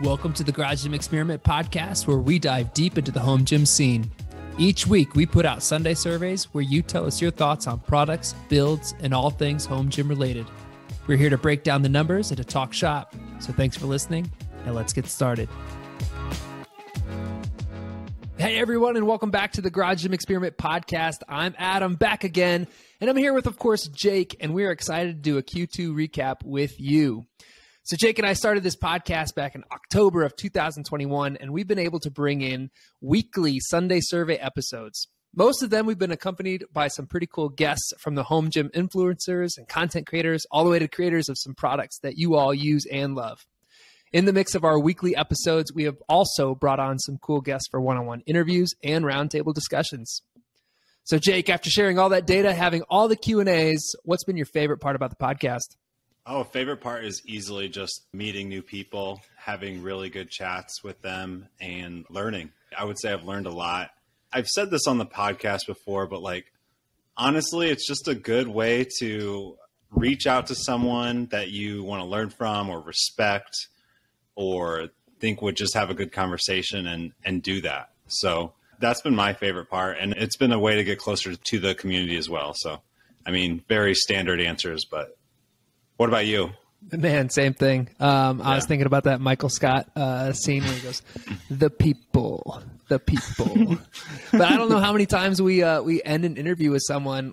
Welcome to the Garage Gym Experiment podcast, where we dive deep into the home gym scene. Each week, we put out Sunday surveys where you tell us your thoughts on products, builds, and all things home gym related. We're here to break down the numbers and to talk shop. So thanks for listening, and let's get started. Hey everyone, and welcome back to the Garage Gym Experiment podcast. I'm Adam, back again, and I'm here with, of course, Jake, and we're excited to do a Q2 recap with you. So Jake and I started this podcast back in October of 2021, and we've been able to bring in weekly Sunday survey episodes. Most of them we've been accompanied by some pretty cool guests from the home gym influencers and content creators, all the way to creators of some products that you all use and love. In the mix of our weekly episodes, we have also brought on some cool guests for one-on-one interviews and roundtable discussions. So Jake, after sharing all that data, having all the Q&As, what's been your favorite part about the podcast? Oh, favorite part is easily just meeting new people, having really good chats with them, and learning. I would say I've learned a lot. I've said this on the podcast before, but honestly, it's just a good way to reach out to someone that you want to learn from or respect or think would just have a good conversation and do that. So that's been my favorite part. And it's been a way to get closer to the community as well. So, very standard answers, but what about you? Man, same thing. I was thinking about that Michael Scott scene where he goes, the people. But I don't know how many times we end an interview with someone,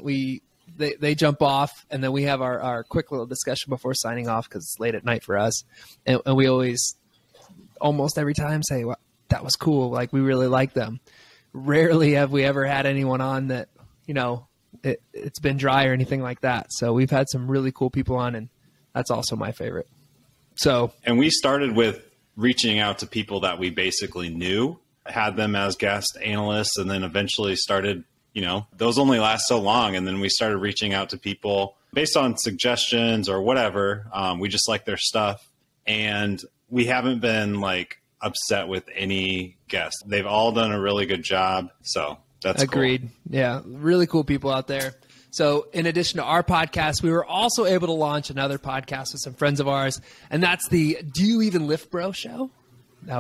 they jump off, and then we have our quick little discussion before signing off because it's late at night for us. And we always, almost every time, say, well, that was cool. We really like them. Rarely have we ever had anyone on that, it's been dry or anything like that. So we've had some really cool people on, and that's also my favorite. And we started with reaching out to people that we basically knew, had them as guest analysts, and then eventually started, those only last so long. And then we started reaching out to people based on suggestions or whatever. We just like their stuff. And we haven't been upset with any guests. They've all done a really good job. So that's agreed. Cool. Yeah. Really cool people out there. So in addition to our podcast, we were also able to launch another podcast with some friends of ours. And that's the Do You Even Lift Bro Show?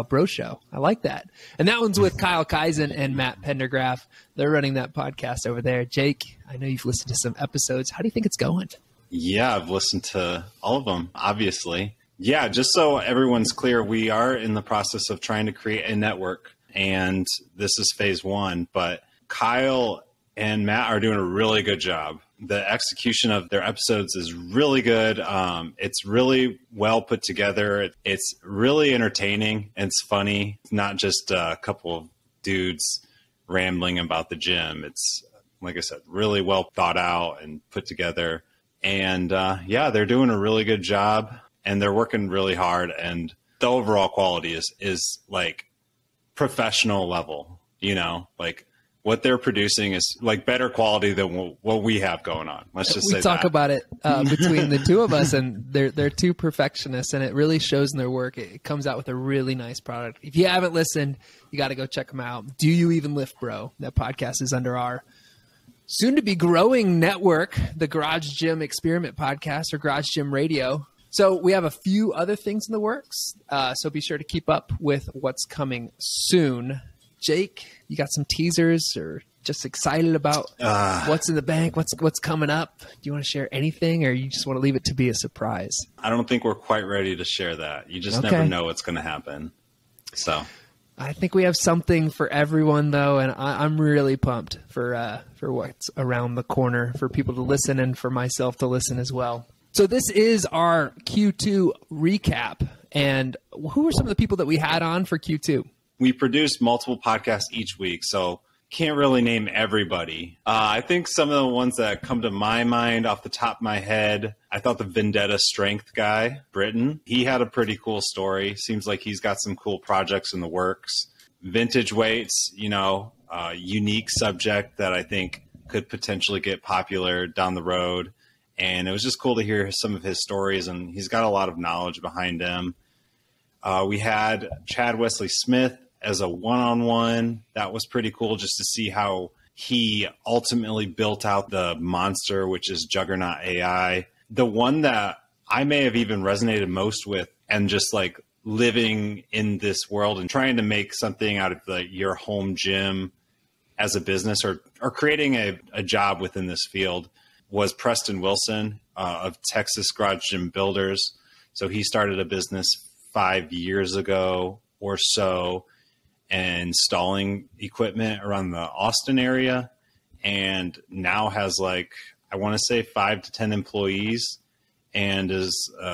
Bro Show. I like that. And that one's with Kyle Kaizen and Matt Pendergraph. They're running that podcast over there. Jake, I know you've listened to some episodes. How do you think it's going? Yeah, I've listened to all of them, obviously. Yeah, just so everyone's clear, we are in the process of trying to create a network, and this is phase one. But Kyle and Matt are doing a really good job. The execution of their episodes is really good. It's really well put together. It's really entertaining. It's funny. It's not just a couple of dudes rambling about the gym. It's, like I said, really well thought out and put together. And they're doing a really good job, and they're working really hard. And the overall quality is professional level, what they're producing is better quality than what we have going on. Let's just say we talk about it between the two of us, and they're two perfectionists, and it really shows in their work. It comes out with a really nice product. If you haven't listened, you got to go check them out. Do You Even Lift Bro? That podcast is under our soon to be growing network, the Garage Gym Experiment Podcast, or Garage Gym Radio. So we have a few other things in the works. So be sure to keep up with what's coming soon. Jake, you got some teasers, or just excited about what's in the bank, what's coming up? Do you want to share anything, or you just want to leave it to be a surprise? I don't think we're quite ready to share that. You just never know what's going to happen. So I think we have something for everyone, though, and I'm really pumped for what's around the corner for people to listen and for myself to listen as well. So this is our Q2 recap, and who are some of the people that we had on for Q2? We produce multiple podcasts each week, so can't really name everybody. I think some of the ones that come to my mind off the top of my head, I thought the Vendetta Strength guy, Britton, he had a pretty cool story. Seems like he's got some cool projects in the works. Vintage weights, unique subject that I think could potentially get popular down the road. And it was just cool to hear some of his stories, and he's got a lot of knowledge behind him. We had Chad Wesley Smith as a one-on-one. That was pretty cool just to see how he ultimately built out the monster, which is Juggernaut AI. The one that I may have even resonated most with and just living in this world and trying to make something out of your home gym as a business or creating a job within this field was Preston Wilson of Texas Garage Gym Builders. So he started a business 5 years ago or so, installing equipment around the Austin area, and now has I want to say 5 to 10 employees, and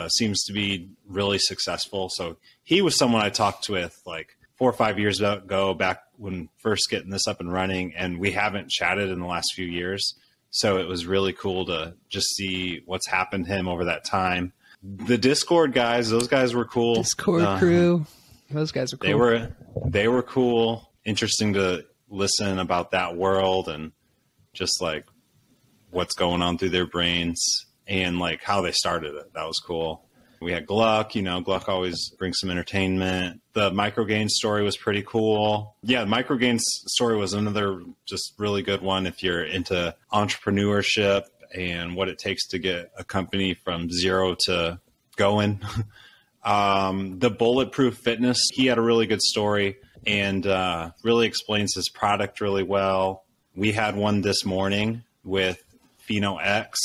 seems to be really successful. So he was someone I talked with 4 or 5 years ago, back when first getting this up and running, and we haven't chatted in the last few years. So it was really cool to just see what's happened to him over that time. The Discord guys, those guys were cool. Discord crew. Those guys are cool. They were cool. Interesting to listen about that world and just what's going on through their brains and how they started it. That was cool. We had Gluck, Gluck always brings some entertainment. The Microgains story was pretty cool. Yeah, the Microgains story was another just really good one if you're into entrepreneurship and what it takes to get a company from zero to going. The Bulletproof Fitness, he had a really good story and really explains his product really well. We had one this morning with Pheno X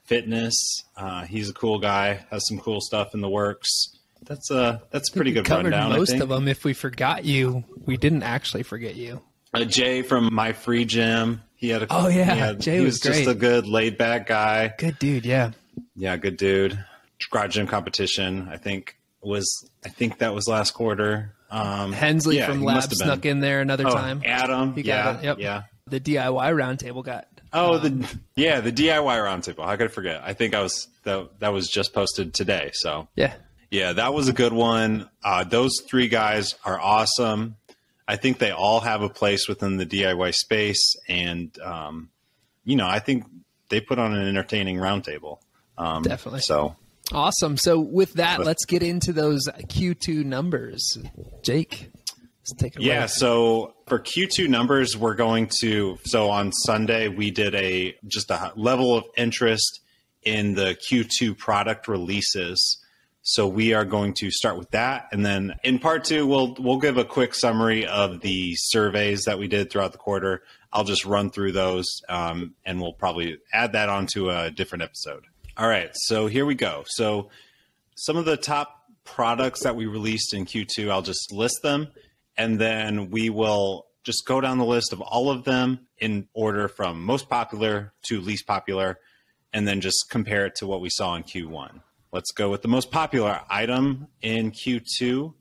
Fitness. He's a cool guy, has some cool stuff in the works. That's a pretty good rundown. Most of them. If we forgot you, we didn't actually forget you. Jay from My Free Gym. He was great. Just a good laid back guy. Good dude. Yeah. Yeah. Good dude. Garage Gym Competition. I think that was last quarter. Hensley from Lab snuck in there another time. Adam. Yeah. The DIY roundtable got. The DIY roundtable. How could I forget? I think that was just posted today. So yeah, that was a good one. Those 3 guys are awesome. I think they all have a place within the DIY space, and I think they put on an entertaining roundtable. Definitely. So awesome. So with that, let's get into those Q2 numbers. Jake, let's take it away. Yeah. So for Q2 numbers, we're going to. So on Sunday, we did just a level of interest in the Q2 product releases. So we are going to start with that. And then in part 2, we'll give a quick summary of the surveys that we did throughout the quarter. I'll just run through those, and we'll probably add that onto a different episode. All right. So here we go. So some of the top products that we released in Q2, I'll just list them, and then we will just go down the list of all of them in order from most popular to least popular, and then just compare it to what we saw in Q1. Let's go with the most popular item in Q2,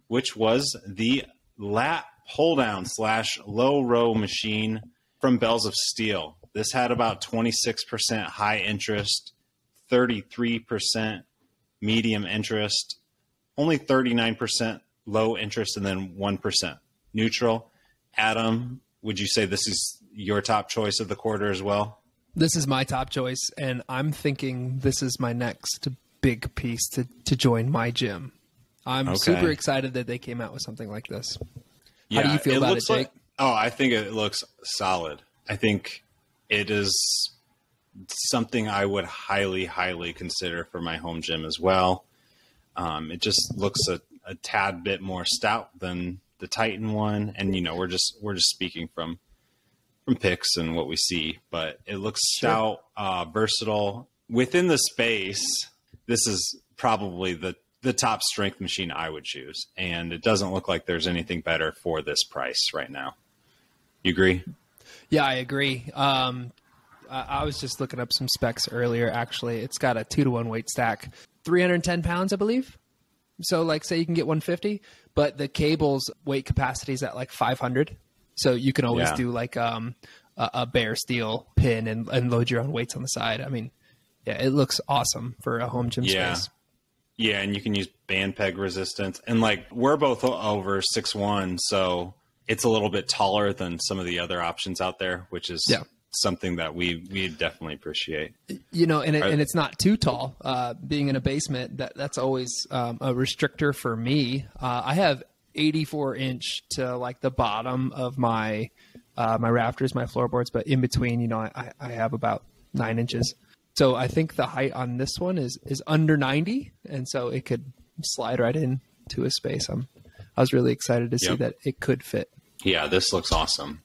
which was the lat pull-down / low row machine from Bells of Steel. This had about 26% high interest, 33% medium interest, only 39% low interest, and then 1% neutral. Adam, would you say this is your top choice of the quarter as well? This is my top choice, and I'm thinking this is my next big piece to join my gym. I'm super excited that they came out with something like this. How do you feel about it, Jake? I think it looks solid. I think it is something I would highly, highly consider for my home gym as well. It just looks a tad bit more stout than the Titan one, and we're just speaking from pics and what we see, but it looks stout, versatile within the space. This is probably the top strength machine I would choose, and it doesn't look like there's anything better for this price right now. You agree? Yeah, I agree. I was just looking up some specs earlier. Actually, it's got a 2-to-1 weight stack, 310 pounds, I believe. So say you can get 150, but the cable's weight capacity is at 500. So you can always do a bare steel pin and load your own weights on the side. I mean, yeah, it looks awesome for a home gym space. Yeah, and you can use band peg resistance. And we're both over 6'1", so it's a little bit taller than some of the other options out there, which is something that we definitely appreciate. And it's not too tall. Being in a basement, that's always a restrictor for me. I have 84-inch to the bottom of my my rafters, my floorboards, but in between, I have about 9 inches. So I think the height on this one is under 90, and so it could slide right into his space. I was really excited to see that it could fit. Yeah, this looks awesome.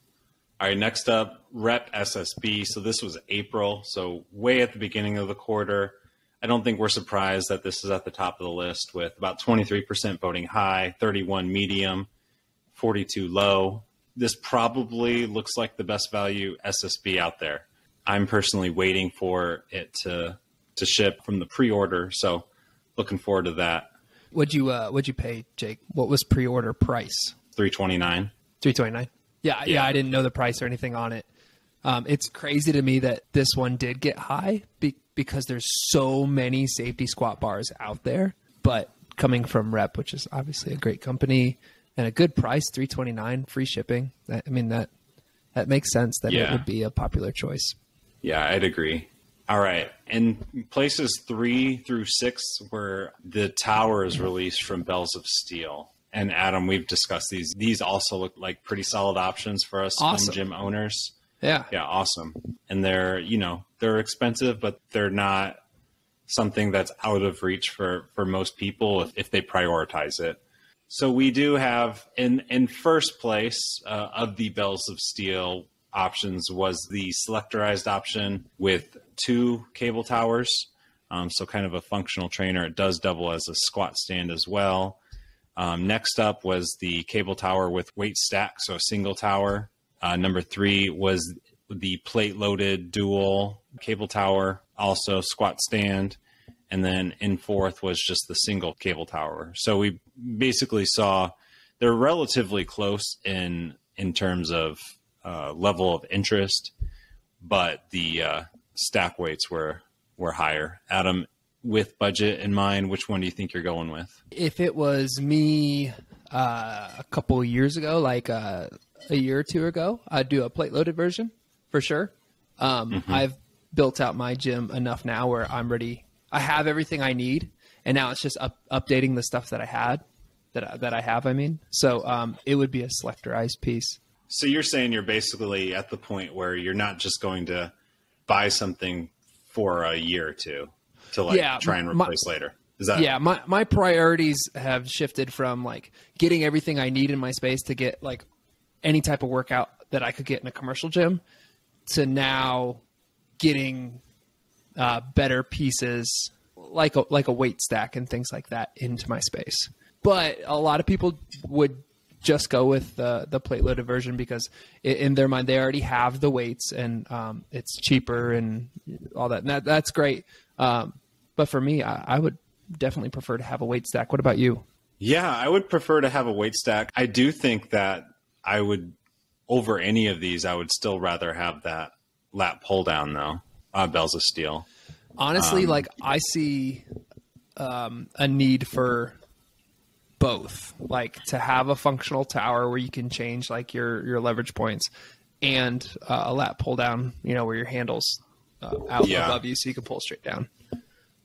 All right, next up, Rep SSB. So this was April, so way at the beginning of the quarter. I don't think we're surprised that this is at the top of the list with about 23% voting high, 31 medium, 42 low. This probably looks like the best value SSB out there. I'm personally waiting for it to ship from the pre-order, so looking forward to that. What'd you pay, Jake? What was pre-order price? $329. $329. Yeah, I didn't know the price or anything on it. It's crazy to me that this one did get high because there's so many safety squat bars out there, but coming from Rep, which is obviously a great company and a good price, $329, free shipping. I mean, that makes sense that it would be a popular choice. Yeah, I'd agree. All right. And places 3 through 6 were the towers released from Bells of Steel. And Adam, we've discussed these. These also look like pretty solid options for us home gym owners. Yeah. Yeah, awesome. And they're expensive, but they're not something that's out of reach for most people if they prioritize it. So we do have in first place of the Bells of Steel options was the selectorized option with 2 cable towers. So kind of a functional trainer. It does double as a squat stand as well. Next up was the cable tower with weight stack, so a single tower. Number 3 was the plate-loaded dual cable tower, also squat stand. And then in 4th was just the single cable tower. So we basically saw they're relatively close in terms of level of interest, but the stack weights were higher. Adam, with budget in mind, which one do you think you're going with? If it was me a couple of years ago, like a year or 2 ago, I'd do a plate loaded version for sure. I've built out my gym enough now where I'm ready. I have everything I need, and now it's just updating the stuff that I had that I have. I mean, so it would be a selectorized piece. So you're saying you're basically at the point where you're not just going to buy something for a year or two to try and replace later. Is that? Yeah, my priorities have shifted from like getting everything I need in my space to get like any type of workout that I could get in a commercial gym to now getting better pieces like a weight stack and things like that into my space. But a lot of people would just go with the plate loaded version because in their mind they already have the weights and it's cheaper and all that. And that's great. But for me, I would definitely prefer to have a weight stack. What about you? Yeah, I would prefer to have a weight stack. I do think that I would, over any of these, I would still rather have that lat pull down though. Bells of Steel. Honestly, like I see a need for both, like to have a functional tower where you can change like your leverage points and a lat pull down, where your handle's out above you so you can pull straight down.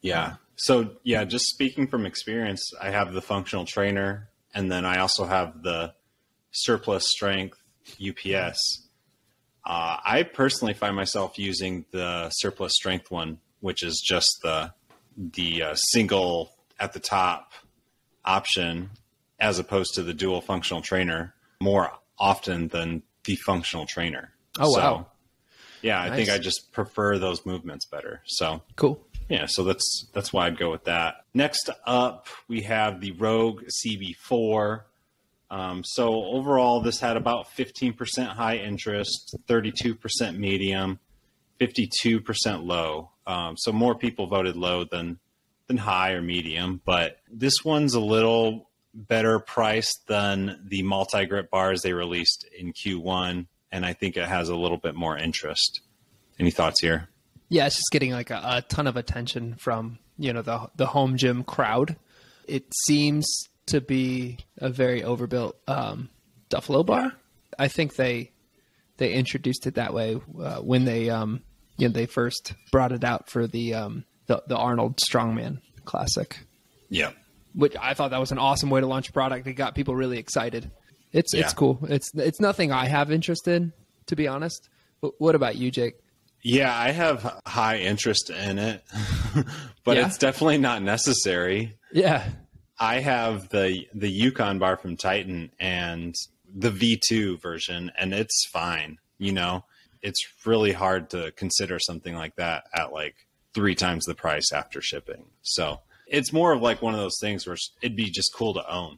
Yeah. So just speaking from experience, I have the functional trainer and then I also have the surplus strength UPS. I personally find myself using the surplus strength one, which is just the single at the top option, as opposed to the dual functional trainer more often than the functional trainer. Oh, wow. Yeah, Nice. I think I just prefer those movements better. So Cool. yeah, so that's why I'd go with that. Next up, we have the Rogue CB4. So overall, this had about 15% high interest, 32% medium, 52% low. So more people voted low than high or medium, but this one's a little better priced than the multi-grip bars they released in Q1, and I think it has a little bit more interest. Any thoughts here? Yeah, it's just getting like a ton of attention from, the home gym crowd. It seems to be a very overbuilt Duffalo bar. I think they introduced it that way when they first brought it out for the Arnold Strongman Classic. Yeah. Which I thought that was an awesome way to launch a product. It got people really excited. It's cool. It's nothing I have interest in, to be honest. What about you, Jake? Yeah, I have high interest in it, but it's definitely not necessary. Yeah. I have the Yukon bar from Titan and the V2 version, and it's fine. You know, it's really hard to consider something like that at like 3 times the price after shipping. So it's more of like one of those things where it'd be just cool to own,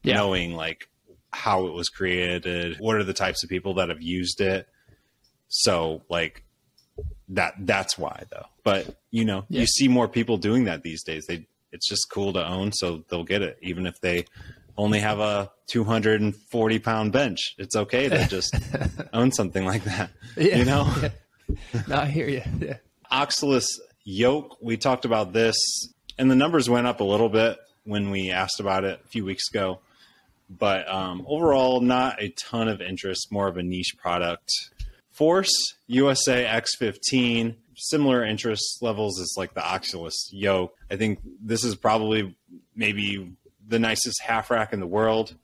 knowing like how it was created, what are the types of people that have used it. So like that's why though. But you know, you see more people doing that these days. It's just cool to own, so they'll get it. Even if they only have a 240 pound bench, it's okay to just own something like that. You know? No, I hear you. Yeah. Oxalis yoke, we talked about this, and the numbers went up a little bit when we asked about it a few weeks ago. But overall, not a ton of interest, more of a niche product. Force USA X15, similar interest levels as like the Oxalis yoke. I think this is probably maybe the nicest half rack in the world,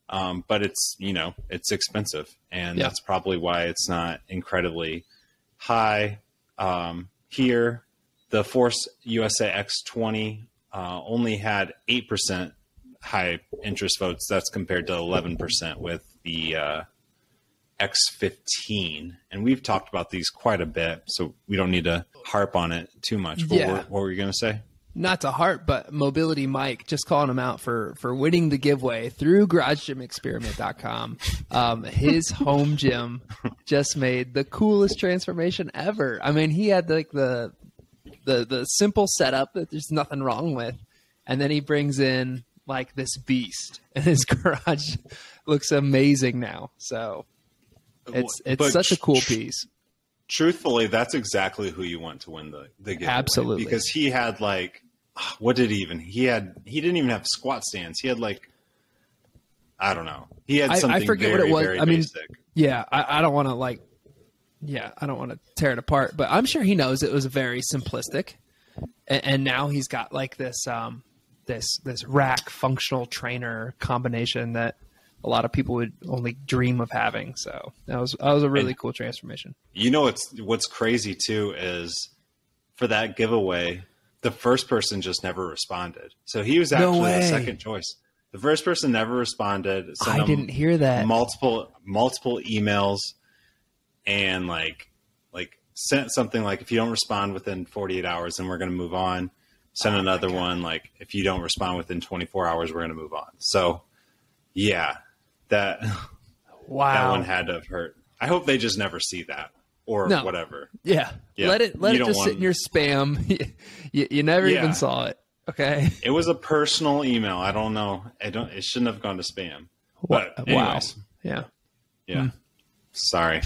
but it's, you know, it's expensive, and that's probably why it's not incredibly high. Here, the Force USA X20 only had 8% high interest votes. That's compared to 11% with the X15. And we've talked about these quite a bit, so we don't need to harp on it too much. But what were you going to say? Not to harp, but Mobility Mike, just calling him out for winning the giveaway through GarageGymExperiment.com. His home gym just made the coolest transformation ever. I mean, he had like the simple setup that there's nothing wrong with, and then he brings in like this beast, and his garage looks amazing now. So it's such a cool piece. Truthfully, that's exactly who you want to win the giveaway. Absolutely. Because he had like, what did he even? He didn't even have squat stands. He had like, I don't know. He had something I forget what it was. I mean, basic. Yeah, I don't want to I don't want to tear it apart, but I'm sure he knows it was very simplistic. And now he's got like this rack functional trainer combination that a lot of people would only dream of having. So that was a really cool transformation. You know, what's crazy too is for that giveaway, the first person just never responded. So he was actually the second choice. The first person never responded. I didn't hear that. Multiple emails, and like sent something like, if you don't respond within 48 hours, then we're going to move on. Send another one like, if you don't respond within 24 hours, we're going to move on. So yeah, that one had to have hurt. I hope they just never see that or whatever. Yeah. Let it just sit in your spam. You never even saw it. Okay. It was a personal email. I don't know. It shouldn't have gone to spam. But anyways. Wow. Yeah. Sorry.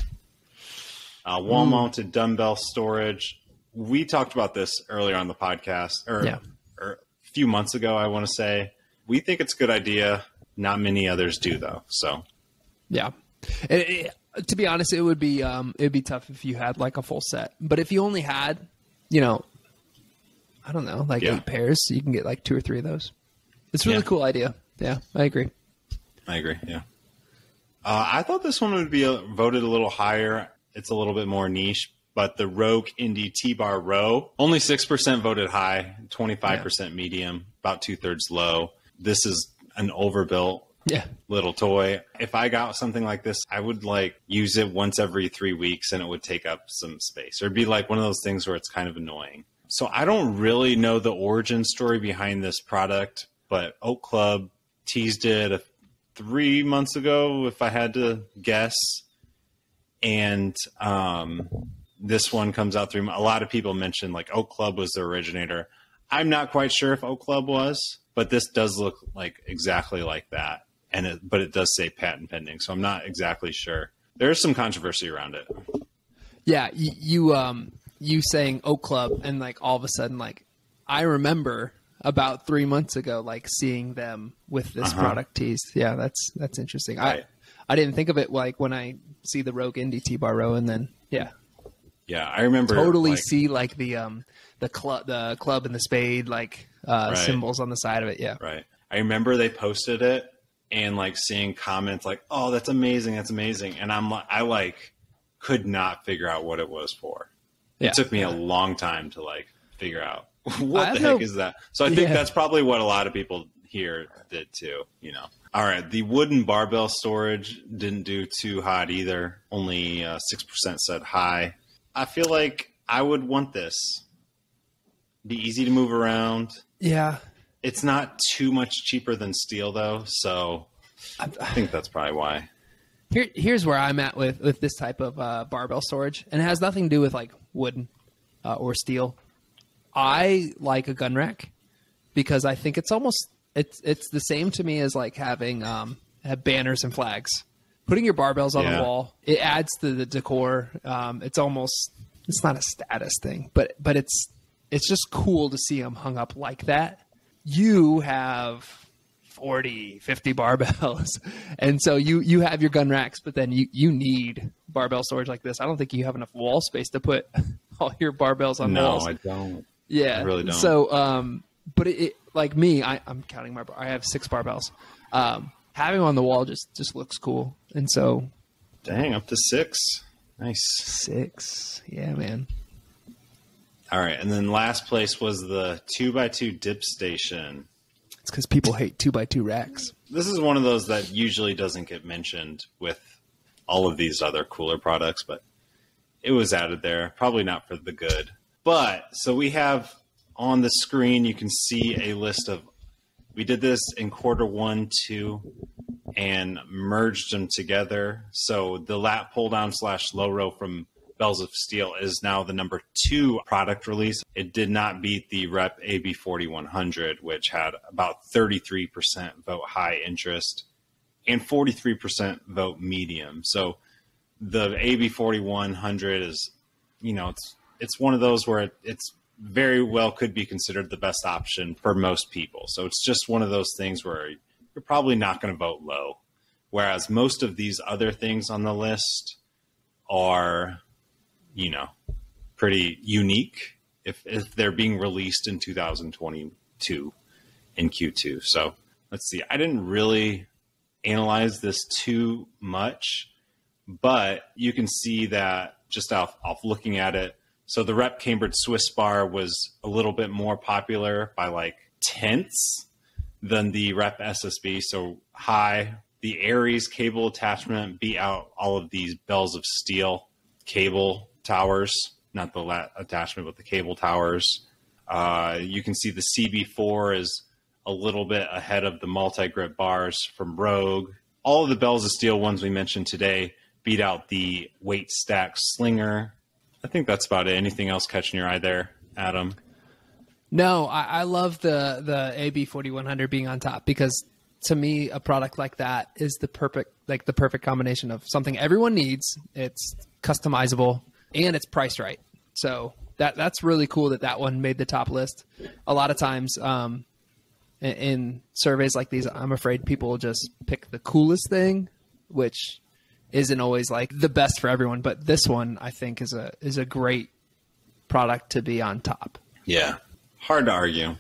Wall mounted dumbbell storage. We talked about this earlier on the podcast or a few months ago, I want to say. We think it's a good idea. Not many others do though. So yeah. To be honest, it'd be tough if you had like a full set. But if you only had, I don't know, like 8 pairs, you can get like 2 or 3 of those. It's a really cool idea. Yeah, I agree. Yeah. I thought this one would be voted a little higher. It's a little bit more niche, but the Rogue Indie T-Bar Row, only 6% voted high, 25% medium, about 2/3 low. This is an overbuilt little toy. If I got something like this, I would like use it once every 3 weeks, and it would take up some space. Or it'd be like one of those things where it's kind of annoying. So I don't really know the origin story behind this product, but Oak Club teased it 3 months ago, if I had to guess. And this one comes out 3 months. A lot of people mentioned like Oak Club was the originator. I'm not quite sure if Oak Club was, but this does look like exactly like that. But it does say patent pending, so I'm not exactly sure. There's some controversy around it. Yeah, you saying Oak Club, and like all of a sudden, like I remember about 3 months ago, like seeing them with this product teased. Yeah, that's interesting. Right. I didn't think of it like when I see the Rogue Indie T-Bar Row, and then I remember totally see like the club and the spade like symbols on the side of it. Yeah, right. I remember they posted it and like seeing comments like, "Oh, that's amazing, and I like could not figure out what it was for. It took me a long time to like figure out what the heck is that. So I think that's probably what a lot of people here did too, you know. All right, the wooden barbell storage didn't do too hot either. Only 6% said high. I feel like I would want this. Be easy to move around. Yeah. It's not too much cheaper than steel though, so I think that's probably why. Here's where I'm at with this type of barbell storage, and it has nothing to do with like wood or steel. I like a gun rack because I think it's almost it's the same to me as like having have banners and flags. Putting your barbells on the wall, it adds to the decor. It's not a status thing, but it's just cool to see them hung up like that. You have 40, 50 barbells. And so you have your gun racks, but then you need barbell storage like this. I don't think you have enough wall space to put all your barbells on walls. No, I don't. Yeah. I really don't. So, but it like me, I'm counting I have 6 barbells. Having them on the wall just looks cool. And so. Dang, up to 6. Nice. 6. Yeah, man. All right. And then last place was the 2x2 dip station. It's because people hate 2x2 racks. This is one of those that usually doesn't get mentioned with all of these other cooler products, but it was added there. Probably not for the good. But so we have on the screen, you can see a list of, we did this in quarter 1, 2, and merged them together. So the lat pull down / low row from Bells of Steel is now the number 2 product release. It did not beat the Rep AB4100, which had about 33% vote high interest and 43% vote medium. So the AB4100 is, you know, it's one of those where it's very well could be considered the best option for most people. So it's just one of those things where you're probably not going to vote low. Whereas most of these other things on the list are, you know, pretty unique if they're being released in 2022 in Q2. So let's see. I didn't really analyze this too much, but you can see that just off looking at it. So the Rep Cambridge Swiss bar was a little bit more popular by like tenths than the Rep SSB. So high. The Aries cable attachment beat out all of these Bells of Steel cable towers, not the lat attachment, but the cable towers. You can see the CB4 is a little bit ahead of the multi-grip bars from Rogue. All of the Bells of Steel ones we mentioned today beat out the weight stack Slinger. I think that's about it. Anything else catching your eye there, Adam? No, I love the AB4100 being on top because to me, a product like that is the perfect combination of something everyone needs. It's customizable and it's priced right. So that's really cool that one made the top list. A lot of times in surveys like these, I'm afraid people will just pick the coolest thing, which isn't always like the best for everyone. But this one, I think, is a great product to be on top. Yeah, hard to argue.